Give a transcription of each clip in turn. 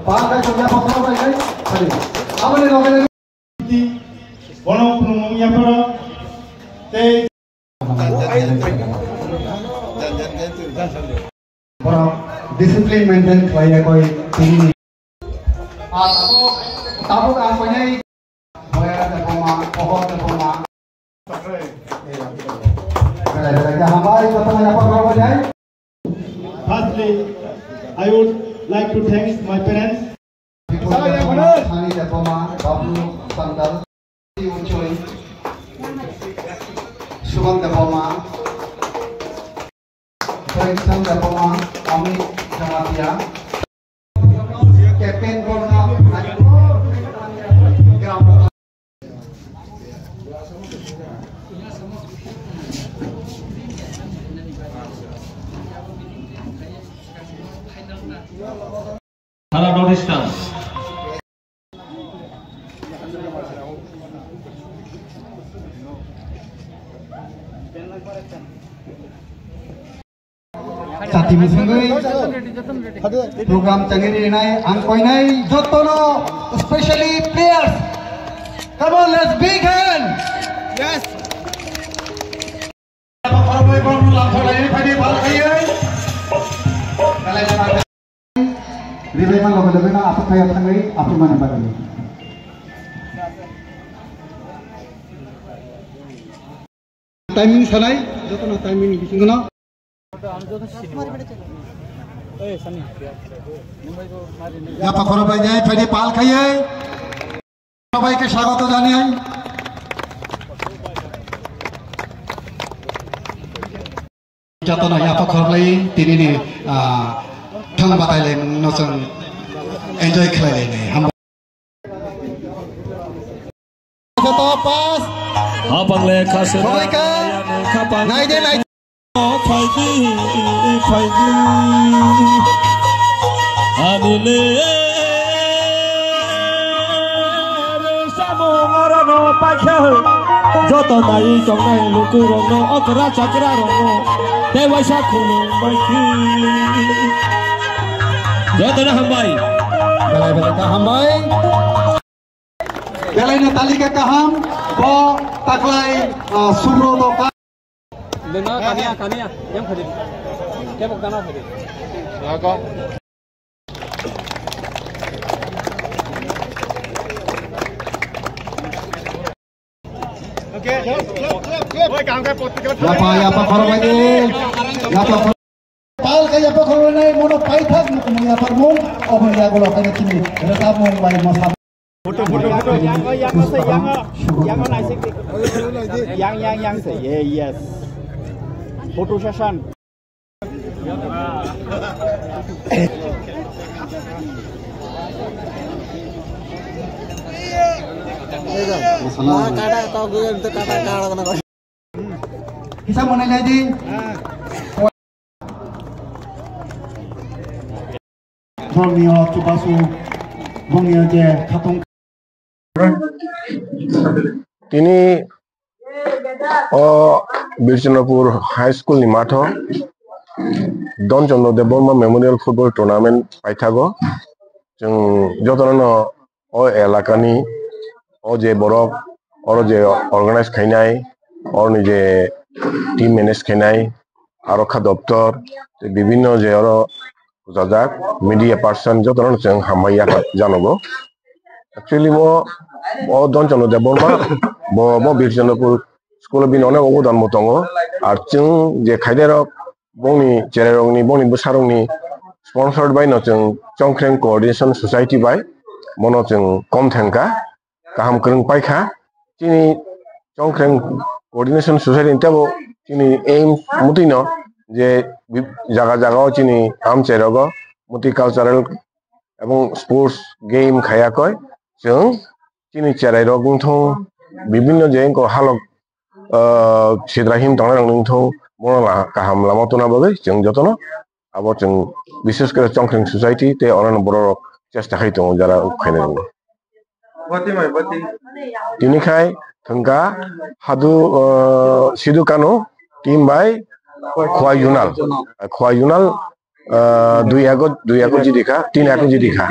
Pakai kerja apa baik? Tadi. Apa ni orang ini? Walau penumung yang pada, teh. Orang disiplin maintain kelaya koi ini. Tahu kan kau ni? Bayar terpoma, pohon terpoma. Kalau hambari bertanya apa kau berdaya? Firstly, I would like to thank my parents. Sani Depoma, Babu Sandal, Ucoy, Suman Depoma, Princeton Depoma, Ami Jamatia, Captain Borna, Gram. Salah no distance. Sati musengui program cangiri nai angkoi nai jotono especially players. Come on, let's big hand. Yes. Ribeman lebih na apa kaya tangai apa mana bagani. Timing sanai, jotono timing bisingna. Ya Pak Korobanya, Fedi Pal kaya. সবাইকে স্বাগত জানাই। যত না ya Pak Korobay tini ni thang batai lain nosong enjoy kelai lain. Satu pas. Abang leka sedang. Kapang. Naik dia naik. Faidi. Adule. Samo ngorono pakai. Joto nai jongai luku rono okra cakra rono. Dewa sakulu baiki. Joto na hambai. Balai ka hambai. Balai na talika kaham. Bo taklai subro to ka. Dengar kania yang hadir. Kebok tanah hadir. Laga. Okay, ya Pak Korobay. Ya Pak Pal kaya Pak Korobay mono paithak ya Pak Mung oh ya golo kaya sini. Rasa mung bai masa. Foto. Yang naik yang saya yes. Foto session. Kata kau gue untuk kata kena. Bisa mau nanya di. Bongio Tubasu, Bongio je Katong. Ini Birjanapur High School ni matho Don Chandra Deborma Memorial Football Tournament paithago jeng jotono o elakani o je borok or je organize khainai or nije team manage khainai aro kha doptor bibhinno je aro jajak media person jotono jeng hamaya janogo actually mo Don Chandra Deborma bo Birjanapur School bin onek obodan motongo ar jeng je khaidero bongni chererongni bongni busarongni sponsored by no jeng Chongkreng Coordination Society by mono jeng kom thangka kaham krung paikha chini Chongkreng Coordination Society tebo chini aim mutino je jaga chini am cherogo multicultural এবং sports game খায়া কয় जों chini cherai rok thong bibhinno je ko halok sidrahim tangrang nungthong monola kaham lama tona bagai जों jotono abo जों বিশেষ করে Chongkreng Society te oran borok চেষ্টা খাই dong jara khaine dong tini khai thangka hadu sidu kano team by Khwai Yunal 2 ekor jadi kah 3 ekor jadi kah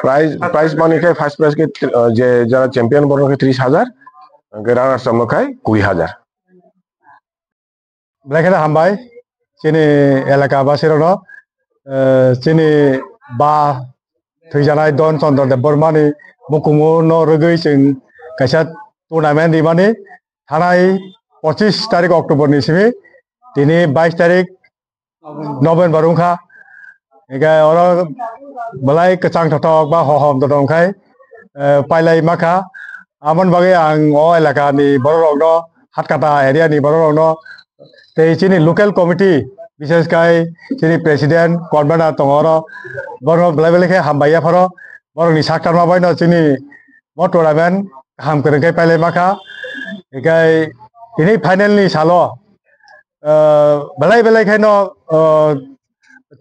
prize माने के first prize के जे जरा चैंपियन बनो के 30,000 के रानर समनो खाय 20,000 ब्लेखेना हामबाय चिनि एलाका बासिरनो चिनि बा थैजानाय दन चन्द्रदेव बर्मानि मुकुमु न रगै जों कायसा टुर्नामेन्ट दिमानि थानाय 25 तारिख अक्ट'बरनि सिमि दिनै 22 तारिख नभेम्बर उखा एगा अर बलाय कचां थथक बा हहम ददंखाय पाइलाय माखा आमन बागै आं अ एलाकानि बररगनो हातकाटा एरियानि बररगनो ते चिनि लोकल कमिटी विशेष काय चिनि प्रेसिडेंट कनभेनर दङ बर बलायबेलेखे हामबाया फर बरनि साक्टार माबायनो चिनि म टुर्नामेन्ट हाम करनखाय पाइलाय माखा एगाय दिनै फाइनलनि सालो बलायबेलेखेनो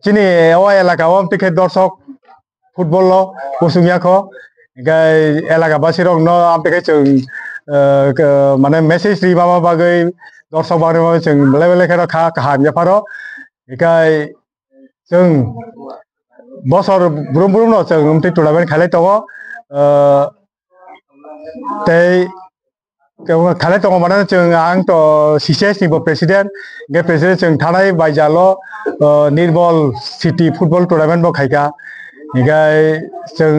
चिनि अ एलाकायाव तिखे दर्शक फुटबल उसुंगियाखौ गाय एलाका बासिरक न आमतेखे जों माने मेसेज रि माबा बागै दर्शक बागै जों बेलेखेनो खा काहाम याफारो गाय जों बसर ब्रुम ब्रुम न जों उमते टुर्नामेन्ट खालाय दङ तै खालाय दङ माने जों आं तो सीसीएस नि प्रेसिडेंट गे प्रेसिडेंट जों थानाय बायजालो निर्मल सिटी फुटबल टुर्नामेन्ट बो खायगा निगाय जों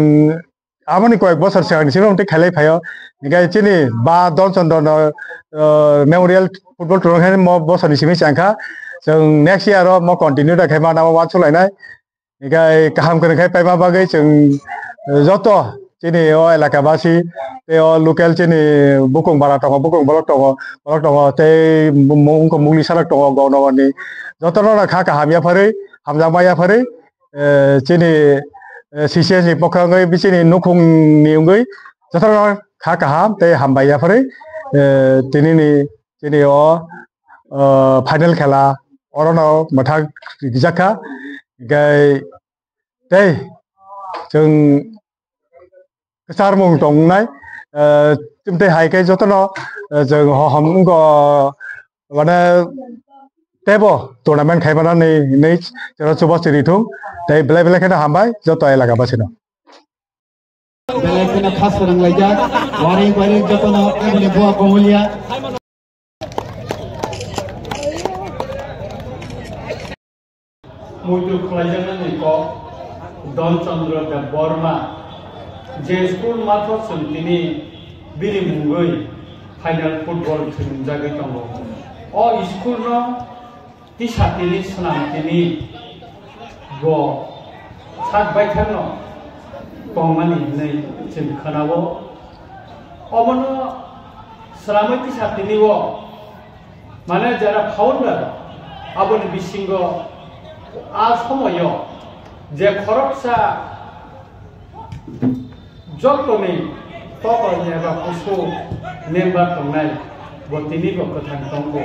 आमनि कयेक बছর सिगांनि सिम उमते खालाय फायो निगाय चिनि बा दन चन्द्रन मेमोरियल फुटबल टुर्नामेन्ट म बছरनि सिम सांखा जों नेक्स्ट इयार म कन्टिन्यू दाखाय मा नामा वान सुलायनाय निगाय काहाम करनखाय पाइमा बागै जों जत चिनि अ एलाकाबासि ते अ लोकल चिनि बुकुं बारा दङ बुकुं ब्लक दङ ते मुंखौ मुंनि सालक दङ गौनवानि जतन खा काहाम याफारै हामजामा याफारै चिनि सीसीएस नि पक्षाङै बिसिनि नुखुंनि उंगै जतन खा काहाम ते हामबाय याफारै दिनैनि चिनि अ फाइनल खेला अरनाव मथा जाखा गाय ते जों सार मुं दंनाय तुमते हायके जतन जों हमग माने तेबो टुर्नामेन्ट खायबाना नै जरा सुबासिरि थुं ते बेलेखेना हामबाय जत एलाका बासिनो बेलेखेना खास रंलायजा वारि वारि जतन एबले बुआ कमलिया मुइदु खलायजानानै क दन चन्द्रदेव बर्मा जे स्कुल माथो सोंतिनि बिनि मुंगै फाइनाल फुटबल थुंजागै दङ अ स्कुल न तिसातिनि सनामतिनि ग सात बायथानो तंमानि नै जों खोनाबो अमनो सनामै तिसातिनि व माने जारा फाउन्डार आबनि बिसिंग आ समय जे खरकसा जतने तपनि एबा कुसु मेम्बार दंनाय बतिनिबो कथान दंगो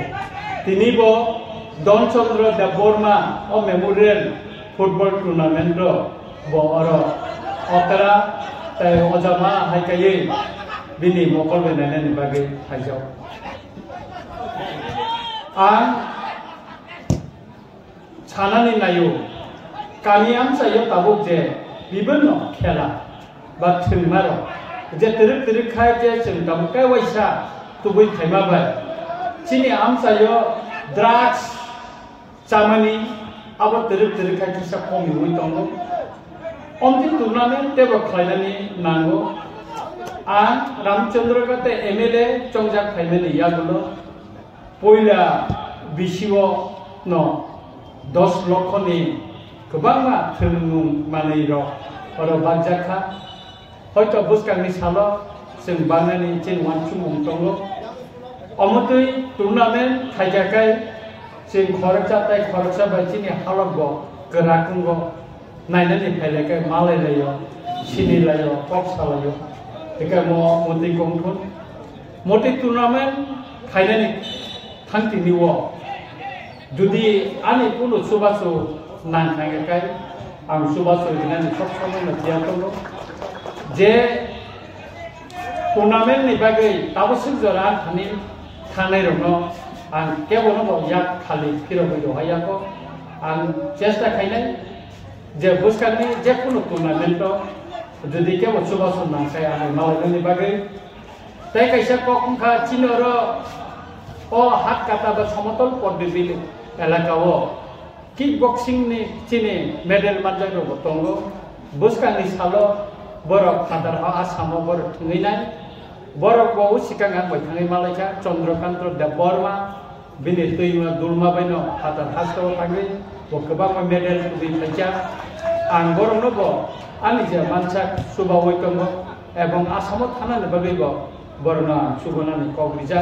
तिनिबो दन चन्द्रदेव बर्मा अ मेमोरियल फुटबल टुर्नामेन्ट बो अर अकरा तै अजामा हायकायै बिनि मकल बेनायनि बागै हायजाव आं सानानै नायो कामियाम जायो ताबुक जे बिबन खेला बा थोंमारो जे तिरक खाय जे जों दाबुकाय वाइसा तुबै थाइमाबाय चिनि आम जायो ड्राग्स चामानि अब तिरक खाय किसा खमि हुइ दंगो अमति टुर्नामेन्ट तेबो खायनानि नांगो आ रामचंद्र गते एमएलए चंगजाक खायनानि यागुलो पयला बिसिव न 10 लक्षनि गोबांमा थोंमुं मानैर अर बागजाखा हयतो बुसकांनि सालो जों बानायनि चिन वान चुमुं दंगो अमतै टुर्नामेन्ट खायजाखाय जों खरकसा बायदिनि हालतबो गोराकुंगो नायनानै फायलायखाय मालायलायो सिनिलायो पक्सालायो बेखाय मते गंथन मते टुर्नामेन्ट खायनानै थांतिनि व जुदि आंनि कोनो सुबासु नांखायखाय आं सुबासु दिनानि सब समय मथिया दंगो जे टुर्नामेन्टनि बागै दाबो सोंजरा थानि थांनाय रंनो आं केवल या खाली फिरबो हायाखौ आं चेष्टा खायनाय जे बुस्कानि जेखुनु टुर्नामेन्ट जुदि केवल सुबासन नांसाय आं मालायनि बागै ताई कैसा कखा चिनर ओ हाथ काटा बा समतल पद्धति एलाकाओ किक बक्सिंग नि चिने मेडल मानजागो बतंगो बुस्कानि सालो बरक फादार आसाम बरक थुङैनाय बरक बाव सिगां आं बैथाङै मालायका चन्द्रकान्त देबबर्मा बिनि दैमा दुलमा बायनो फादार हास्ताव थाङै गोबां मेडल दैफायजा आं बरनोबो आंनि जे मानसा सुबावै दङ एबं आसामाव थानानै बागैबो बरना सुबनानै कग्रिजा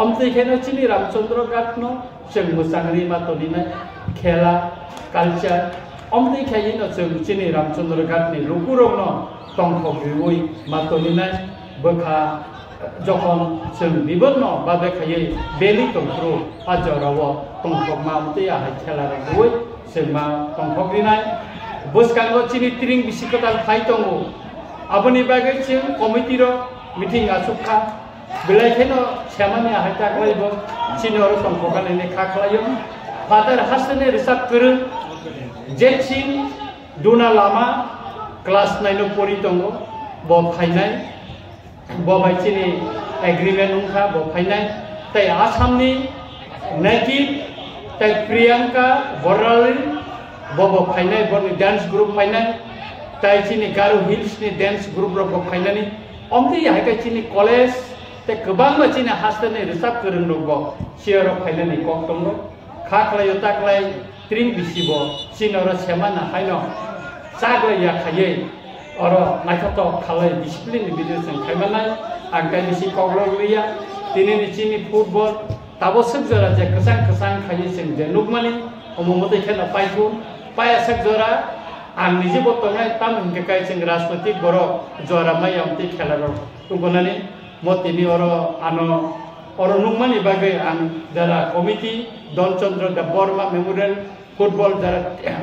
अमतैखेनो चिनि रामचंद्र गातनो जों मोजाङै मातनिनाय खेला कालचार अमतैखायनो जों चिनि रामचंद्र गातनि लुकुरंनो तंखगिवै मातनिनाय बोखा जखन जों बिबन्न बादेखायै बेनि तंख्रु आजराव तंखमा मते आहाय खेला रंगै जों मा तंखगिनाय बुस्कांगो चिनि त्रिं बिसिकताल फाइ दङ आबनि बागै जों कमिटिर मिटिं आसुखा बिलाइखेनो सेमानि आहाय ताकलायबो चिनर तंखगानै खाख्लायो फादार हासने रिसाब गोरों जेसिन दुना लामा क्लास 9 परि दङ ब फाइनाय बबाइचिनि एग्रीमेंट उनखा बफाइनाय तै आसामनि नेटिव तै प्रियंका बराली बब फाइनाय बनि डांस ग्रुप फाइनाय तै चिनि गारो हिल्स नि डांस ग्रुप रो बफाइनानि अमति हायका चिनि कॉलेज तै गोबां चिनि हासने रिसाब गोरों दङ सियर फाइनानि कक दङ खाख्लायो ताकलाय त्रिं बिसिबो चिनर सेमाना हायनो सागया खायै और नायथाव खालाय डिसिप्लिन भिडिअ जों खायमानाय आं गायनिसि कग्लगलिया दिनैनि चिनि फुटबल ताबो सगजरा जे कसां कसां खायै जों जे नुकमानि अममते खेला पाइखौ पाया सगजरा आं निजे बतनाय तामन के काय जों राजनीतिक बर जरा मायामति खेलार उगनानि मतिनि और नुकमानि बागै आं जरा committee Dhanchandra Debbarma memorial football जरा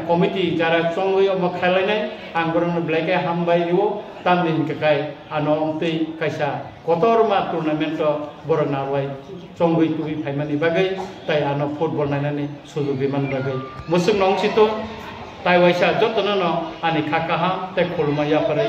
कमिटि जरा संगयो म खेलायनाय आं बरनो ब्लेके हामबाय रिवो तामनि हिंकाय आनो अमतै कायसा कतरमा टुर्नामेन्ट बरनावै संगय तुबि फाइमानि बागै ताय आनो फुटबल नायनानै सुजु बिमान बागै मुसुं नंसितो ताय वाइसा जतननो आनि खाकाहा ताय खुलमाया फरे